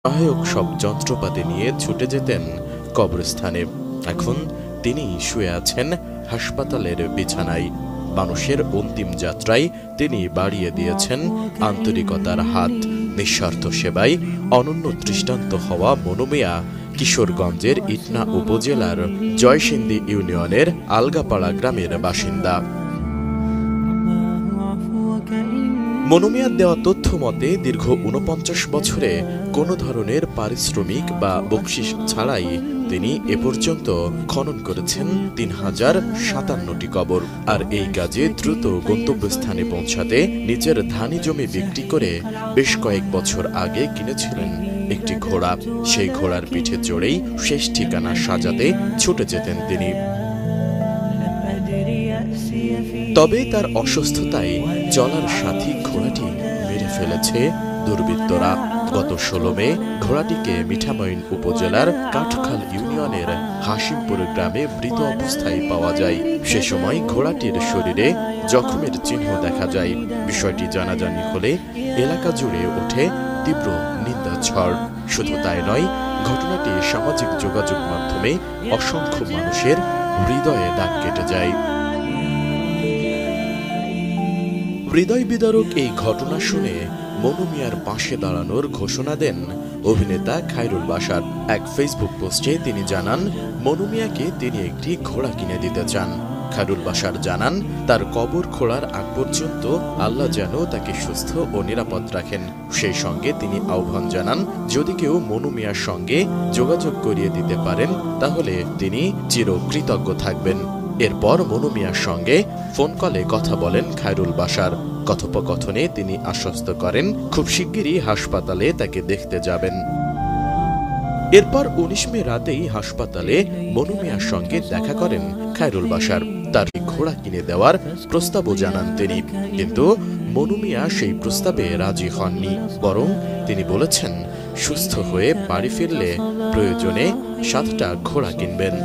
সহায়ক সব যন্ত্রপাতি নিয়ে ছুটে যেতেন কবরস্থানে। এখন তিনি শুয়ে আছেন হাসপাতালের বিছানায়। মানুষের অন্তিম যাত্রায় তিনি বাড়িয়ে দিয়েছেন আন্তরিকতার হাত। নিঃস্বার্থ সেবায় অনন্য দৃষ্টান্ত হওয়া মনু মিয়া কিশোরগঞ্জের ইটনা উপজেলার জয়সিন্ধি ইউনিয়নের আলগাপাড়া গ্রামের বাসিন্দা। মনু মিয়ার দেওয়া তথ্য মতে দীর্ঘ ৪৯ বছরে কোনো ধরনের পারিশ্রমিক বা বকশিশ ছাড়াই তিনি এ পর্যন্ত খনন করেছেন ৩,০৫৭টি কবর। আর এই কাজে দ্রুত গন্তব্যস্থানে পৌঁছাতে নিজের ধানি জমি বিক্রি করে বেশ কয়েক বছর আগে কিনেছিলেন একটি ঘোড়া। সেই ঘোড়ার পিঠে চড়েই শেষ ঠিকানা সাজাতে ছুটে যেতেন তিনি। তবে তার অসুস্থতায় চলার সাথী ঘোড়াটি মেরে ফেলেছে দুর্বৃত্তরা। গত ১৬ মে ঘোড়াটিকে মিঠামইন উপজেলার কাঠখাল ইউনিয়নের হাসিমপুর গ্রামে মৃত অবস্থায় পাওয়া যায়। সে সময় ঘোড়াটির শরীরে জখমের চিহ্ন দেখা যায়। বিষয়টি জানাজানি হলে এলাকা জুড়ে ওঠে তীব্র নিন্দার ঝড়। শুধু তাই নয়, ঘটনাটি সামাজিক যোগাযোগ মাধ্যমে অসংখ্য মানুষের হৃদয়ে দাগ কেটে যায়। হৃদয় বিদারক এই ঘটনা শুনে মনু মিয়ার পাশে দাঁড়ানোর ঘোষণা দেন অভিনেতা খায়রুল বাশার। এক ফেসবুক পোস্টে তিনি জানান, মনু মিয়াকে তিনি একটি ঘোড়া কিনে দিতে চান। খায়রুল বাশার জানান, তার কবর খোঁড়ার আগ পর্যন্ত আল্লাহ যেন তাকে সুস্থ ও নিরাপদ রাখেন। সেই সঙ্গে তিনি আহ্বান জানান, যদি কেউ মনু মিয়ার সঙ্গে যোগাযোগ করিয়ে দিতে পারেন তাহলে তিনি চিরকৃতজ্ঞ থাকবেন। এরপর মনু মিয়ার সঙ্গে ফোন কলে কথা বলেন খায়রুল বাশার। কথোপকথনে তিনি আশ্বস্ত করেন খুব শিগগিরই হাসপাতালে তাকে দেখতে যাবেন। এরপর ১৯ মে রাতেই হাসপাতালে মনু মিয়ার সঙ্গে দেখা করেন খায়রুল বাশার। তার ঘোড়া কিনে দেওয়ার প্রস্তাবও জানান তিনি, কিন্তু মনু মিয়া সেই প্রস্তাবে রাজি হননি। বরং তিনি বলেছেন, সুস্থ হয়ে বাড়ি ফিরলে প্রয়োজনে ৭টা ঘোড়া কিনবেন।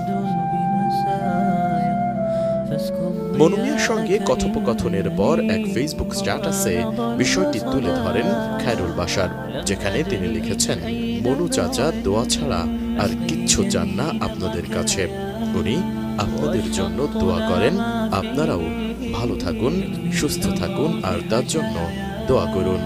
মনু মিয়ার সঙ্গে কথোপকথনের পর এক ফেসবুক স্ট্যাটাসে বিষয়টি তুলে ধরেন খায়রুল বাশার, যেখানে তিনি লিখেছেন, মনু চাচা দোয়া ছাড়া আর কিচ্ছু চান না আপনাদের কাছে। উনি আপনাদের জন্য দোয়া করেন। আপনারাও ভালো থাকুন, সুস্থ থাকুন আর তার জন্য দোয়া করুন।